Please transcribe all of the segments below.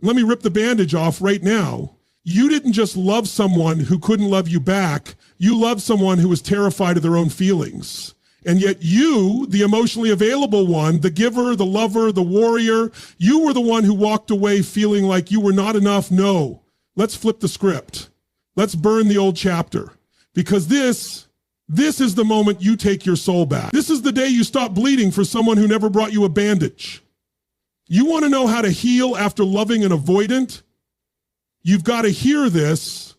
Let me rip the bandage off right now. You didn't just love someone who couldn't love you back. You loved someone who was terrified of their own feelings. And yet you, the emotionally available one, the giver, the lover, the warrior, you were the one who walked away feeling like you were not enough. No, let's flip the script. Let's burn the old chapter, because this is the moment you take your soul back. This is the day you stop bleeding for someone who never brought you a bandage. You want to know how to heal after loving an avoidant? You've got to hear this,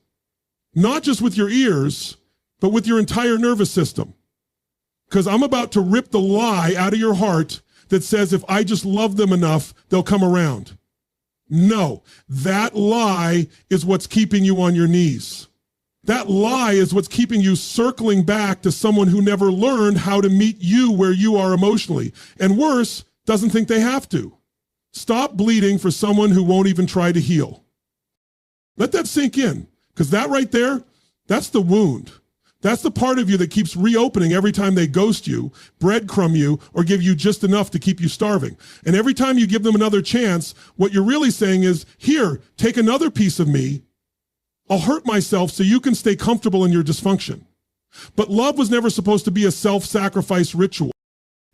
not just with your ears, but with your entire nervous system. Because I'm about to rip the lie out of your heart that says if I just love them enough, they'll come around. No, that lie is what's keeping you on your knees. That lie is what's keeping you circling back to someone who never learned how to meet you where you are emotionally. And worse, doesn't think they have to. Stop bleeding for someone who won't even try to heal. Let that sink in, because that right there, that's the wound. That's the part of you that keeps reopening every time they ghost you, breadcrumb you, or give you just enough to keep you starving. And every time you give them another chance, what you're really saying is, here, take another piece of me. I'll hurt myself so you can stay comfortable in your dysfunction. But love was never supposed to be a self-sacrifice ritual.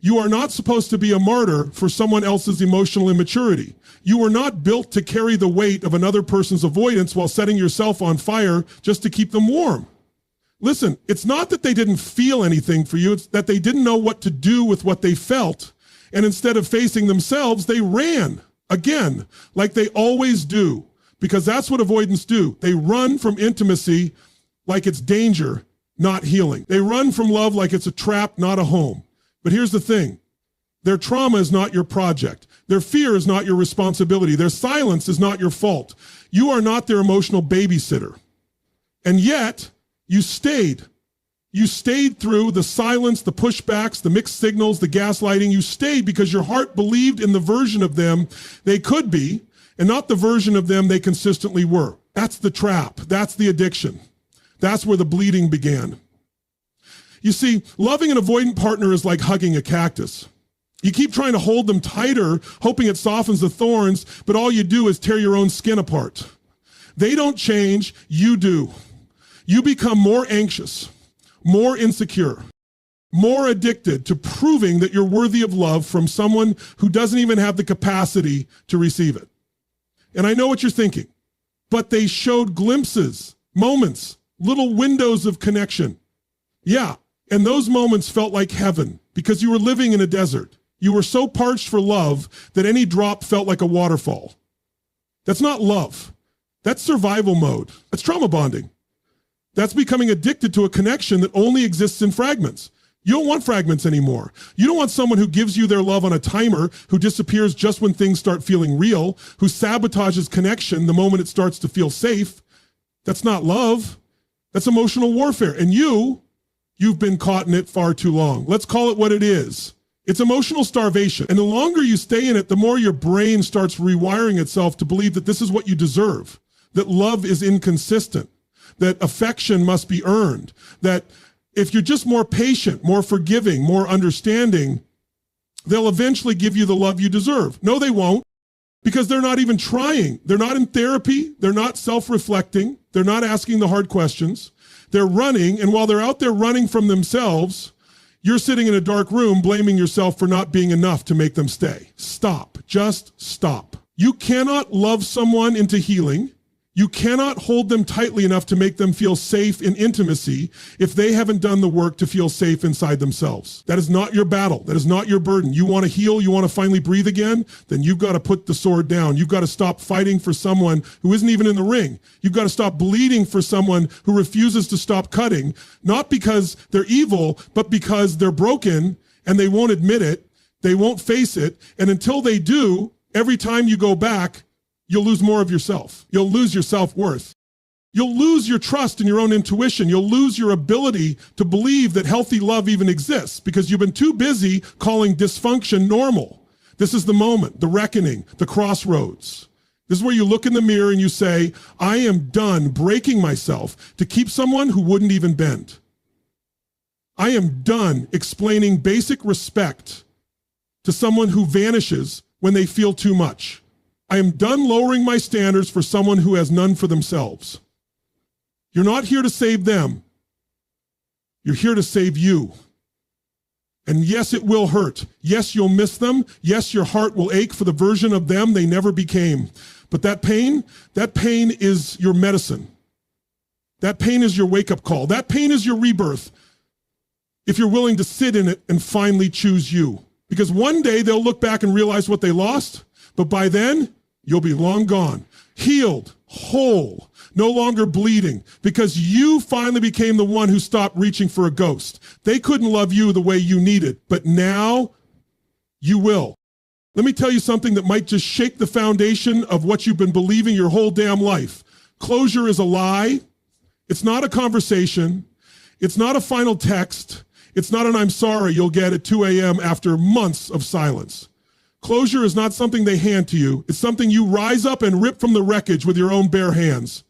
You are not supposed to be a martyr for someone else's emotional immaturity. You were not built to carry the weight of another person's avoidance while setting yourself on fire just to keep them warm. Listen, it's not that they didn't feel anything for you, it's that they didn't know what to do with what they felt. And instead of facing themselves, they ran, again, like they always do, because that's what avoidants do. They run from intimacy like it's danger, not healing. They run from love like it's a trap, not a home. But here's the thing. Their trauma is not your project. Their fear is not your responsibility. Their silence is not your fault. You are not their emotional babysitter. And yet, you stayed. You stayed through the silence, the pushbacks, the mixed signals, the gaslighting. You stayed because your heart believed in the version of them they could be and not the version of them they consistently were. That's the trap. That's the addiction. That's where the bleeding began. You see, loving an avoidant partner is like hugging a cactus. You keep trying to hold them tighter, hoping it softens the thorns, but all you do is tear your own skin apart. They don't change, you do. You become more anxious, more insecure, more addicted to proving that you're worthy of love from someone who doesn't even have the capacity to receive it. And I know what you're thinking, but they showed glimpses, moments, little windows of connection. Yeah, and those moments felt like heaven because you were living in a desert. You were so parched for love that any drop felt like a waterfall. That's not love. That's survival mode. That's trauma bonding. That's becoming addicted to a connection that only exists in fragments. You don't want fragments anymore. You don't want someone who gives you their love on a timer, who disappears just when things start feeling real, who sabotages connection the moment it starts to feel safe. That's not love. That's emotional warfare. And you've been caught in it far too long. Let's call it what it is. It's emotional starvation. And the longer you stay in it, the more your brain starts rewiring itself to believe that this is what you deserve, that love is inconsistent, that affection must be earned, that if you're just more patient, more forgiving, more understanding, they'll eventually give you the love you deserve. No, they won't, because they're not even trying. They're not in therapy. They're not self-reflecting. They're not asking the hard questions. They're running, and while they're out there running from themselves, you're sitting in a dark room blaming yourself for not being enough to make them stay. Stop. Just stop. You cannot love someone into healing. You cannot hold them tightly enough to make them feel safe in intimacy if they haven't done the work to feel safe inside themselves. That is not your battle. That is not your burden. You want to heal, you want to finally breathe again, then you've got to put the sword down. You've got to stop fighting for someone who isn't even in the ring. You've got to stop bleeding for someone who refuses to stop cutting, not because they're evil, but because they're broken and they won't admit it. They won't face it. And until they do, every time you go back, you'll lose more of yourself. You'll lose your self-worth. You'll lose your trust in your own intuition. You'll lose your ability to believe that healthy love even exists because you've been too busy calling dysfunction normal. This is the moment, the reckoning, the crossroads. This is where you look in the mirror and you say, I am done breaking myself to keep someone who wouldn't even bend. I am done explaining basic respect to someone who vanishes when they feel too much. I am done lowering my standards for someone who has none for themselves. You're not here to save them. You're here to save you. And yes, it will hurt. Yes, you'll miss them. Yes, your heart will ache for the version of them they never became. But that pain is your medicine. That pain is your wake-up call. That pain is your rebirth. If you're willing to sit in it and finally choose you. Because one day they'll look back and realize what they lost, but by then, you'll be long gone. Healed, whole, no longer bleeding, because you finally became the one who stopped reaching for a ghost. They couldn't love you the way you needed, but now you will. Let me tell you something that might just shake the foundation of what you've been believing your whole damn life. Closure is a lie. It's not a conversation. It's not a final text. It's not an I'm sorry you'll get at 2 a.m. after months of silence. Closure is not something they hand to you. It's something you rise up and rip from the wreckage with your own bare hands.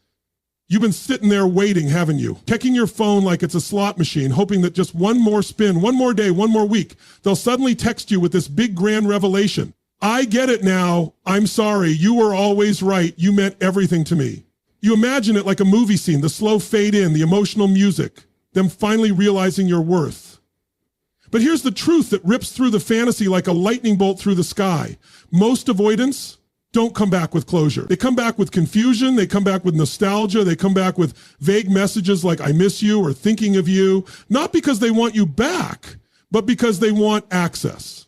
You've been sitting there waiting, haven't you? Checking your phone like it's a slot machine, hoping that just one more spin, one more day, one more week, they'll suddenly text you with this big grand revelation. I get it now. I'm sorry. You were always right. You meant everything to me. You imagine it like a movie scene, the slow fade in, the emotional music, them finally realizing your worth. But here's the truth that rips through the fantasy like a lightning bolt through the sky. Most avoidants don't come back with closure. They come back with confusion. They come back with nostalgia. They come back with vague messages like I miss you or thinking of you, not because they want you back, but because they want access.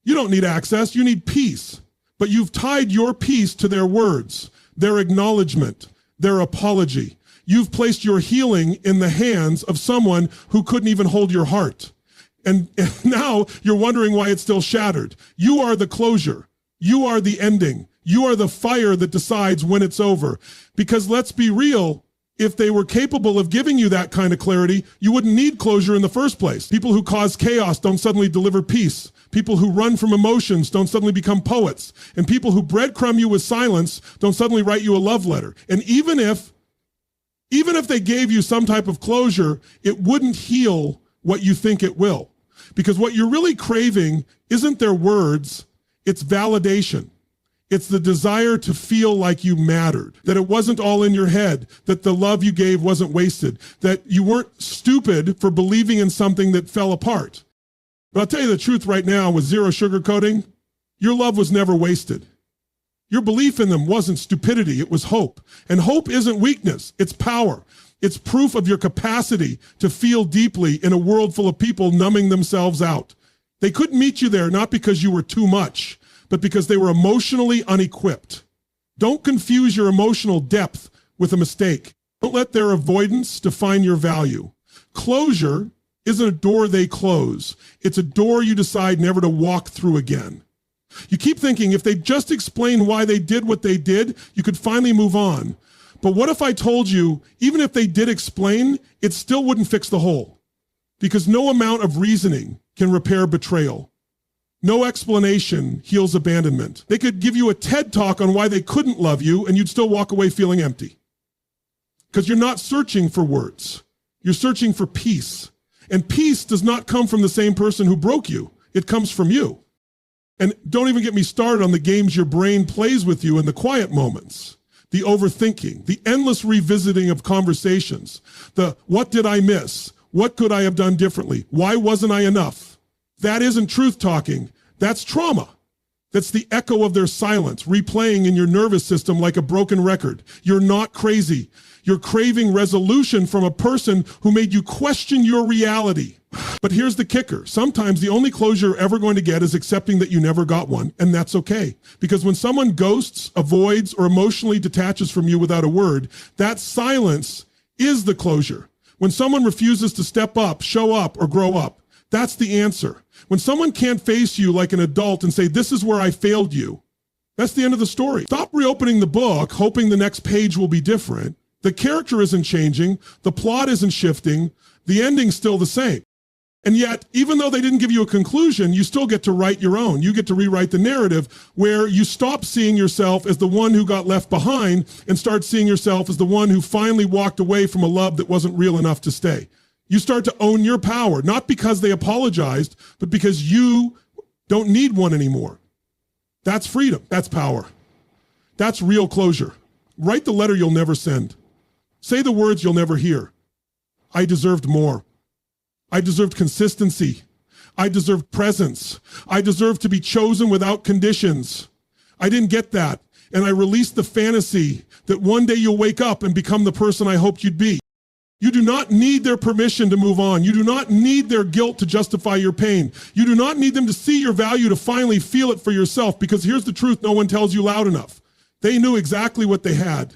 You don't need access. You need peace. But you've tied your peace to their words, their acknowledgement, their apology. You've placed your healing in the hands of someone who couldn't even hold your heart. And now you're wondering why it's still shattered. You are the closure. You are the ending. You are the fire that decides when it's over. Because let's be real, if they were capable of giving you that kind of clarity, you wouldn't need closure in the first place. People who cause chaos don't suddenly deliver peace. People who run from emotions don't suddenly become poets. And people who breadcrumb you with silence don't suddenly write you a love letter. And even if they gave you some type of closure, it wouldn't heal what you think it will. Because what you're really craving isn't their words, it's validation. It's the desire to feel like you mattered, that it wasn't all in your head, that the love you gave wasn't wasted, that you weren't stupid for believing in something that fell apart. But I'll tell you the truth right now, with zero sugarcoating, your love was never wasted. Your belief in them wasn't stupidity, it was hope. And hope isn't weakness, it's power. It's proof of your capacity to feel deeply in a world full of people numbing themselves out. They couldn't meet you there not because you were too much, but because they were emotionally unequipped. Don't confuse your emotional depth with a mistake. Don't let their avoidance define your value. Closure isn't a door they close. It's a door you decide never to walk through again. You keep thinking if they just explain why they did what they did, you could finally move on. But what if I told you, even if they did explain, it still wouldn't fix the hole? Because no amount of reasoning can repair betrayal. No explanation heals abandonment. They could give you a TED talk on why they couldn't love you, and you'd still walk away feeling empty. Because you're not searching for words. You're searching for peace. And peace does not come from the same person who broke you. It comes from you. And don't even get me started on the games your brain plays with you in the quiet moments. The overthinking, the endless revisiting of conversations, the what did I miss? What could I have done differently? Why wasn't I enough? That isn't truth talking. That's trauma. That's the echo of their silence, replaying in your nervous system like a broken record. You're not crazy. You're craving resolution from a person who made you question your reality. But here's the kicker. Sometimes the only closure you're ever going to get is accepting that you never got one, and that's okay. Because when someone ghosts, avoids, or emotionally detaches from you without a word, that silence is the closure. When someone refuses to step up, show up, or grow up, that's the answer. When someone can't face you like an adult and say, this is where I failed you, that's the end of the story. Stop reopening the book, hoping the next page will be different. The character isn't changing, the plot isn't shifting, the ending's still the same. And yet, even though they didn't give you a conclusion, you still get to write your own. You get to rewrite the narrative where you stop seeing yourself as the one who got left behind and start seeing yourself as the one who finally walked away from a love that wasn't real enough to stay. You start to own your power, not because they apologized, but because you don't need one anymore. That's freedom. That's power. That's real closure. Write the letter you'll never send. Say the words you'll never hear. I deserved more. I deserved consistency. I deserved presence. I deserved to be chosen without conditions. I didn't get that. And I released the fantasy that one day you'll wake up and become the person I hoped you'd be. You do not need their permission to move on. You do not need their guilt to justify your pain. You do not need them to see your value to finally feel it for yourself, because here's the truth no one tells you loud enough. They knew exactly what they had.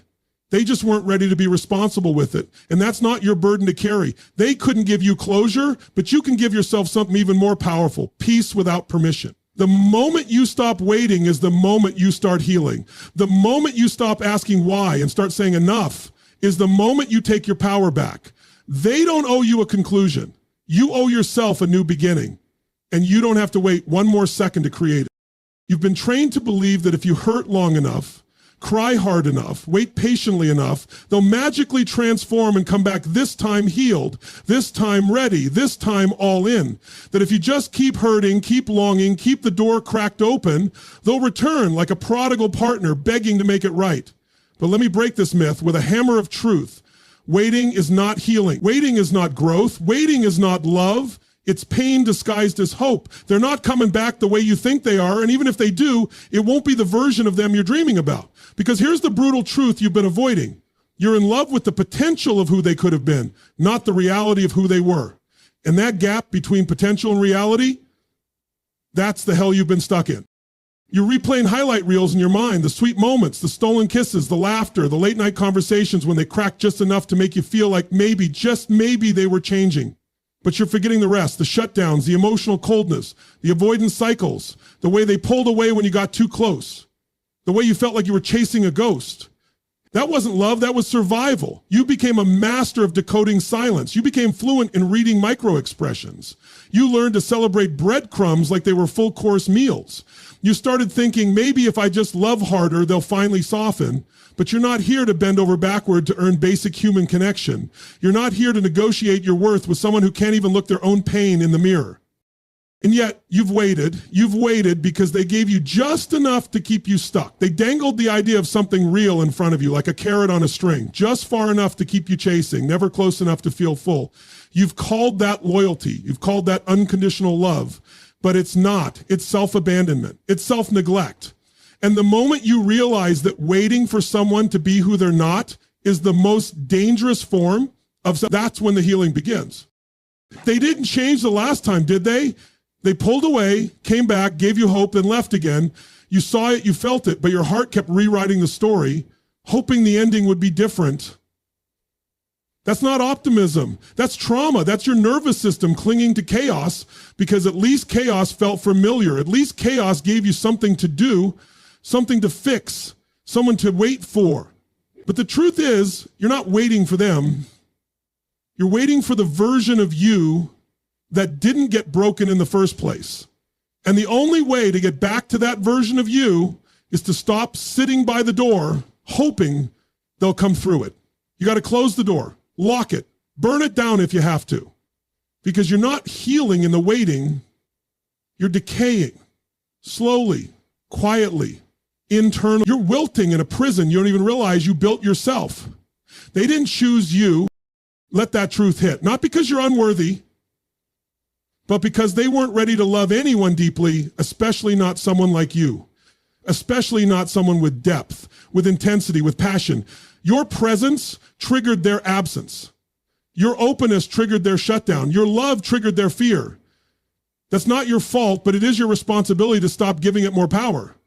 They just weren't ready to be responsible with it. And that's not your burden to carry. They couldn't give you closure, but you can give yourself something even more powerful: peace without permission. The moment you stop waiting is the moment you start healing. The moment you stop asking why and start saying enough is the moment you take your power back. They don't owe you a conclusion. You owe yourself a new beginning, and you don't have to wait one more second to create it. You've been trained to believe that if you hurt long enough, cry hard enough, wait patiently enough, they'll magically transform and come back this time healed, this time ready, this time all in. That if you just keep hurting, keep longing, keep the door cracked open, they'll return like a prodigal partner begging to make it right. But let me break this myth with a hammer of truth. Waiting is not healing. Waiting is not growth. Waiting is not love. It's pain disguised as hope. They're not coming back the way you think they are, and even if they do, it won't be the version of them you're dreaming about. Because here's the brutal truth you've been avoiding. You're in love with the potential of who they could have been, not the reality of who they were. And that gap between potential and reality, that's the hell you've been stuck in. You're replaying highlight reels in your mind, the sweet moments, the stolen kisses, the laughter, the late night conversations when they cracked just enough to make you feel like maybe, just maybe, they were changing. But you're forgetting the rest, the shutdowns, the emotional coldness, the avoidance cycles, the way they pulled away when you got too close, the way you felt like you were chasing a ghost. That wasn't love, that was survival. You became a master of decoding silence. You became fluent in reading micro-expressions. You learned to celebrate breadcrumbs like they were full-course meals. You started thinking, maybe if I just love harder, they'll finally soften. But you're not here to bend over backward to earn basic human connection. You're not here to negotiate your worth with someone who can't even look their own pain in the mirror. And yet, you've waited because they gave you just enough to keep you stuck. They dangled the idea of something real in front of you, like a carrot on a string, just far enough to keep you chasing, never close enough to feel full. You've called that loyalty. You've called that unconditional love, but it's not. It's self-abandonment. It's self-neglect. And the moment you realize that waiting for someone to be who they're not is the most dangerous form of, that's when the healing begins. They didn't change the last time, did they? They pulled away, came back, gave you hope, then left again. You saw it, you felt it, but your heart kept rewriting the story, hoping the ending would be different. That's not optimism. That's trauma. That's your nervous system clinging to chaos, because at least chaos felt familiar. At least chaos gave you something to do, something to fix, someone to wait for. But the truth is, you're not waiting for them. You're waiting for the version of you that didn't get broken in the first place. And the only way to get back to that version of you is to stop sitting by the door, hoping they'll come through it. You got to close the door, lock it, burn it down if you have to, because you're not healing in the waiting. You're decaying slowly, quietly, internally. You're wilting in a prison you don't even realize you built yourself. They didn't choose you. Let that truth hit. Not because you're unworthy, but because they weren't ready to love anyone deeply, especially not someone like you, especially not someone with depth, with intensity, with passion. Your presence triggered their absence. Your openness triggered their shutdown. Your love triggered their fear. That's not your fault, but it is your responsibility to stop giving it more power.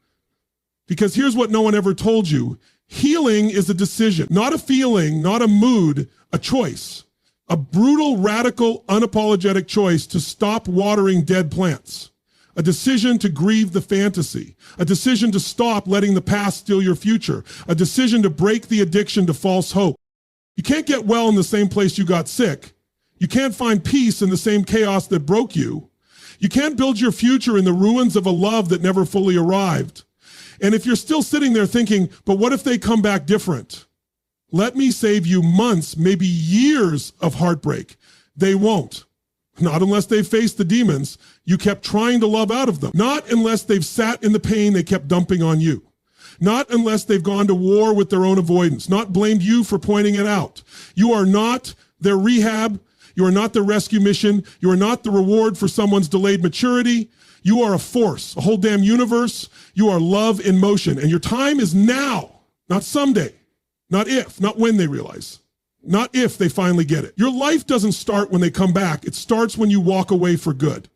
Because here's what no one ever told you. Healing is a decision, not a feeling, not a mood, a choice. A brutal, radical, unapologetic choice to stop watering dead plants. A decision to grieve the fantasy. A decision to stop letting the past steal your future. A decision to break the addiction to false hope. You can't get well in the same place you got sick. You can't find peace in the same chaos that broke you. You can't build your future in the ruins of a love that never fully arrived. And if you're still sitting there thinking, but what if they come back different? Let me save you months, maybe years of heartbreak. They won't. Not unless they've faced the demons you kept trying to love out of them. Not unless they've sat in the pain they kept dumping on you. Not unless they've gone to war with their own avoidance, not blamed you for pointing it out. You are not their rehab. You are not their rescue mission. You are not the reward for someone's delayed maturity. You are a force, a whole damn universe. You are love in motion. And your time is now, not someday, not if, not when they realize, not if they finally get it. Your life doesn't start when they come back. It starts when you walk away for good.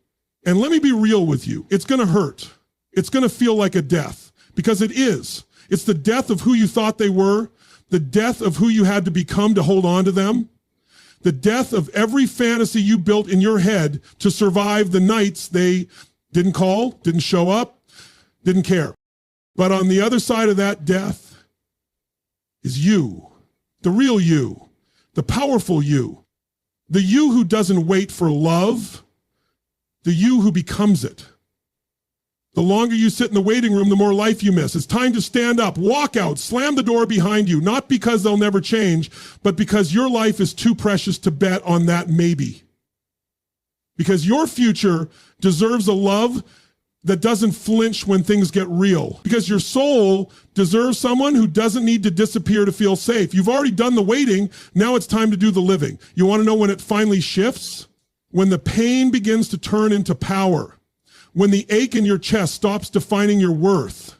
And let me be real with you. It's going to hurt. It's going to feel like a death, because it is. It's the death of who you thought they were, the death of who you had to become to hold on to them, the death of every fantasy you built in your head to survive the nights they didn't call, didn't show up, didn't care. But on the other side of that death is you, the real you, the powerful you, the you who doesn't wait for love, the you who becomes it. The longer you sit in the waiting room, the more life you miss. It's time to stand up, walk out, slam the door behind you, not because they'll never change, but because your life is too precious to bet on that maybe. Because your future deserves a love that doesn't flinch when things get real. Because your soul deserves someone who doesn't need to disappear to feel safe. You've already done the waiting. Now it's time to do the living. You want to know when it finally shifts? When the pain begins to turn into power. When the ache in your chest stops defining your worth.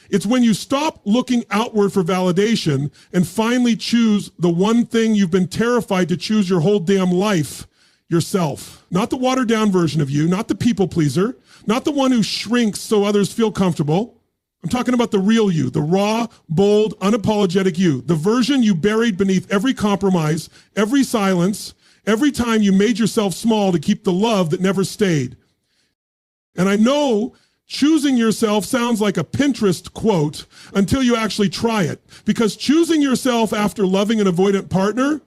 It's when you stop looking outward for validation and finally choose the one thing you've been terrified to choose your whole damn life, yourself. Not the watered down version of you, not the people pleaser, not the one who shrinks so others feel comfortable. I'm talking about the real you, the raw, bold, unapologetic you, the version you buried beneath every compromise, every silence, every time you made yourself small to keep the love that never stayed. And I know choosing yourself sounds like a Pinterest quote until you actually try it. Because choosing yourself after loving an avoidant partner,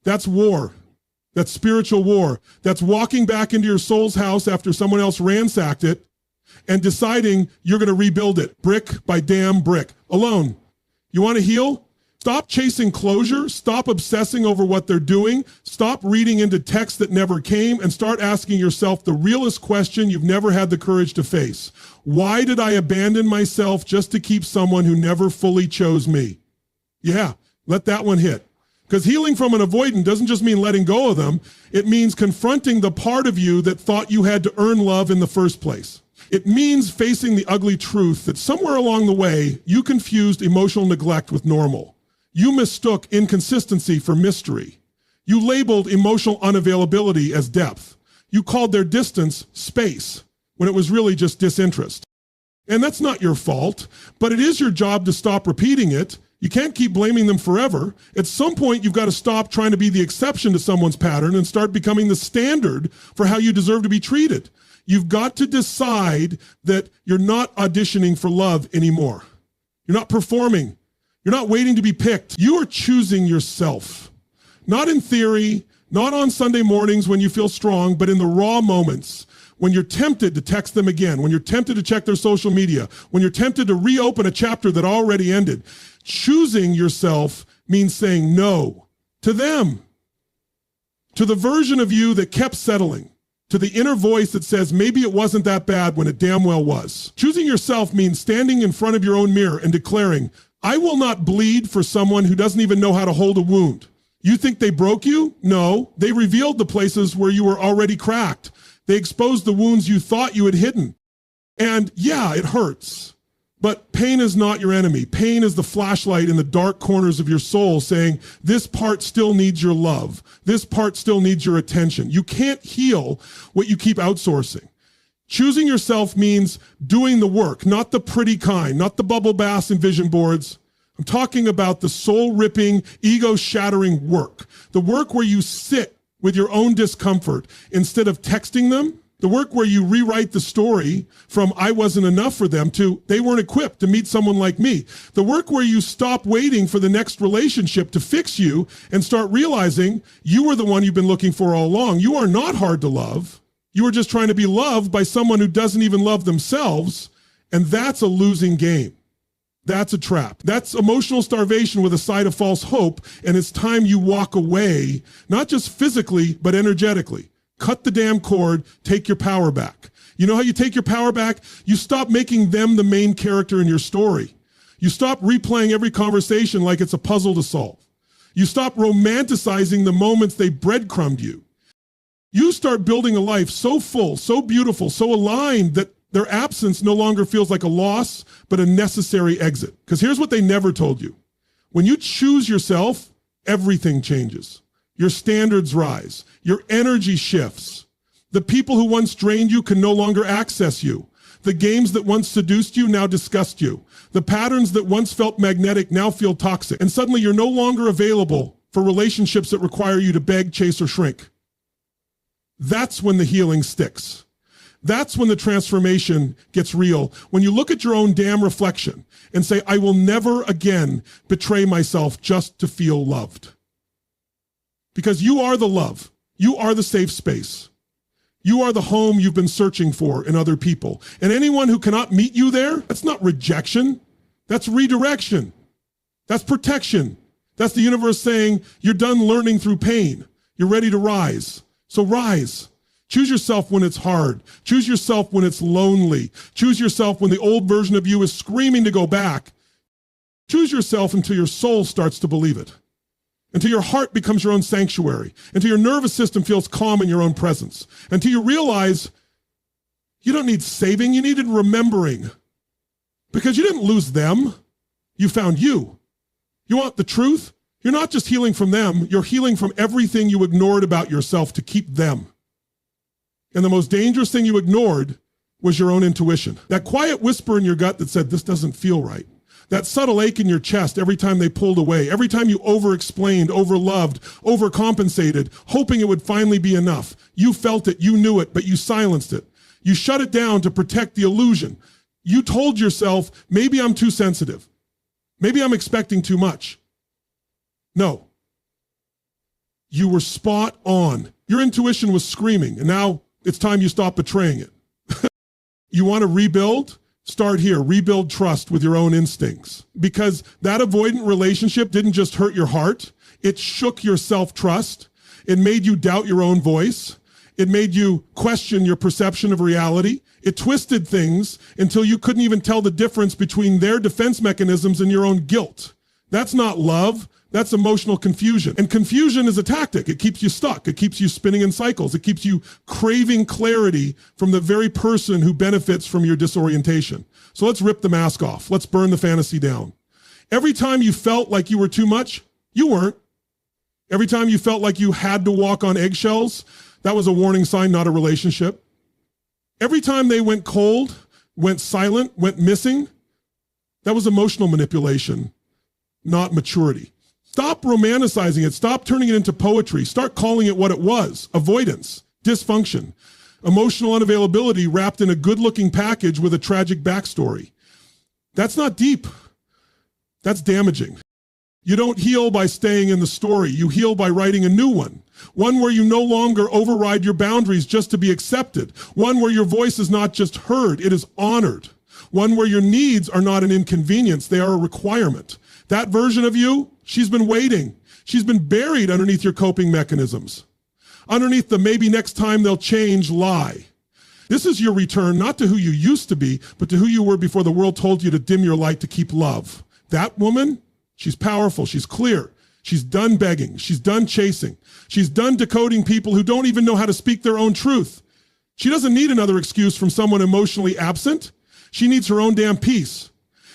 that's war. That's spiritual war. That's walking back into your soul's house after someone else ransacked it and deciding you're going to rebuild it brick by damn brick, alone. You want to heal? Stop chasing closure. Stop obsessing over what they're doing. Stop reading into texts that never came and start asking yourself the realest question you've never had the courage to face. Why did I abandon myself just to keep someone who never fully chose me? Yeah, let that one hit. Because healing from an avoidant doesn't just mean letting go of them. It means confronting the part of you that thought you had to earn love in the first place. It means facing the ugly truth that somewhere along the way, you confused emotional neglect with normal. You mistook inconsistency for mystery. You labeled emotional unavailability as depth. You called their distance space when it was really just disinterest. And that's not your fault, but it is your job to stop repeating it. You can't keep blaming them forever. At some point, you've got to stop trying to be the exception to someone's pattern and start becoming the standard for how you deserve to be treated. You've got to decide that you're not auditioning for love anymore. You're not performing. You're not waiting to be picked. You are choosing yourself. Not in theory, not on Sunday mornings when you feel strong, but in the raw moments when you're tempted to text them again, when you're tempted to check their social media, when you're tempted to reopen a chapter that already ended. Choosing yourself means saying no to them, to the version of you that kept settling, to the inner voice that says maybe it wasn't that bad when it damn well was. Choosing yourself means standing in front of your own mirror and declaring, I will not bleed for someone who doesn't even know how to hold a wound. You think they broke you? No, they revealed the places where you were already cracked. They exposed the wounds you thought you had hidden. And yeah, it hurts. But pain is not your enemy. Pain is the flashlight in the dark corners of your soul saying, this part still needs your love. This part still needs your attention. You can't heal what you keep outsourcing. Choosing yourself means doing the work, not the pretty kind, not the bubble baths and vision boards. I'm talking about the soul-ripping, ego-shattering work. The work where you sit with your own discomfort instead of texting them. The work where you rewrite the story from I wasn't enough for them to they weren't equipped to meet someone like me. The work where you stop waiting for the next relationship to fix you and start realizing you were the one you've been looking for all along. You are not hard to love. You are just trying to be loved by someone who doesn't even love themselves, and that's a losing game. That's a trap. That's emotional starvation with a side of false hope, and it's time you walk away, not just physically, but energetically. Cut the damn cord, take your power back. You know how you take your power back? You stop making them the main character in your story. You stop replaying every conversation like it's a puzzle to solve. You stop romanticizing the moments they breadcrumbed you. You start building a life so full, so beautiful, so aligned that their absence no longer feels like a loss, but a necessary exit. Because here's what they never told you. When you choose yourself, everything changes. Your standards rise. Your energy shifts. The people who once drained you can no longer access you. The games that once seduced you now disgust you. The patterns that once felt magnetic now feel toxic. And suddenly you're no longer available for relationships that require you to beg, chase, or shrink. That's when the healing sticks. That's when the transformation gets real. When you look at your own damn reflection and say, I will never again betray myself just to feel loved. Because you are the love. You are the safe space. You are the home you've been searching for in other people. And anyone who cannot meet you there, that's not rejection. That's redirection. That's protection. That's the universe saying, you're done learning through pain. You're ready to rise. So rise. Choose yourself when it's hard. Choose yourself when it's lonely. Choose yourself when the old version of you is screaming to go back. Choose yourself until your soul starts to believe it. Until your heart becomes your own sanctuary. Until your nervous system feels calm in your own presence. Until you realize you don't need saving, you needed remembering. Because you didn't lose them, you found you. You want the truth? You're not just healing from them, you're healing from everything you ignored about yourself to keep them. And the most dangerous thing you ignored was your own intuition. That quiet whisper in your gut that said, this doesn't feel right. That subtle ache in your chest every time they pulled away, every time you over-explained, over-loved, overcompensated, hoping it would finally be enough. You felt it, you knew it, but you silenced it. You shut it down to protect the illusion. You told yourself, maybe I'm too sensitive. Maybe I'm expecting too much. No. You were spot on. Your intuition was screaming, and now it's time you stop betraying it. You want to rebuild? Start here. Rebuild trust with your own instincts. Because that avoidant relationship didn't just hurt your heart. It shook your self-trust. It made you doubt your own voice. It made you question your perception of reality. It twisted things until you couldn't even tell the difference between their defense mechanisms and your own guilt. That's not love. That's emotional confusion. And confusion is a tactic. It keeps you stuck. It keeps you spinning in cycles. It keeps you craving clarity from the very person who benefits from your disorientation. So let's rip the mask off. Let's burn the fantasy down. Every time you felt like you were too much, you weren't. Every time you felt like you had to walk on eggshells, that was a warning sign, not a relationship. Every time they went cold, went silent, went missing, that was emotional manipulation, not maturity. Stop romanticizing it. Stop turning it into poetry. Start calling it what it was. Avoidance, dysfunction, emotional unavailability wrapped in a good-looking package with a tragic backstory. That's not deep. That's damaging. You don't heal by staying in the story. You heal by writing a new one. One where you no longer override your boundaries just to be accepted. One where your voice is not just heard, it is honored. One where your needs are not an inconvenience, they are a requirement. That version of you, she's been waiting. She's been buried underneath your coping mechanisms. Underneath the maybe next time they'll change lie. This is your return, not to who you used to be, but to who you were before the world told you to dim your light to keep love. That woman, she's powerful, she's clear. She's done begging, she's done chasing. She's done decoding people who don't even know how to speak their own truth. She doesn't need another excuse from someone emotionally absent. She needs her own damn peace.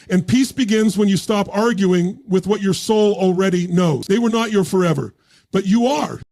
And peace begins when you stop arguing with what your soul already knows. They were not your forever, but you are.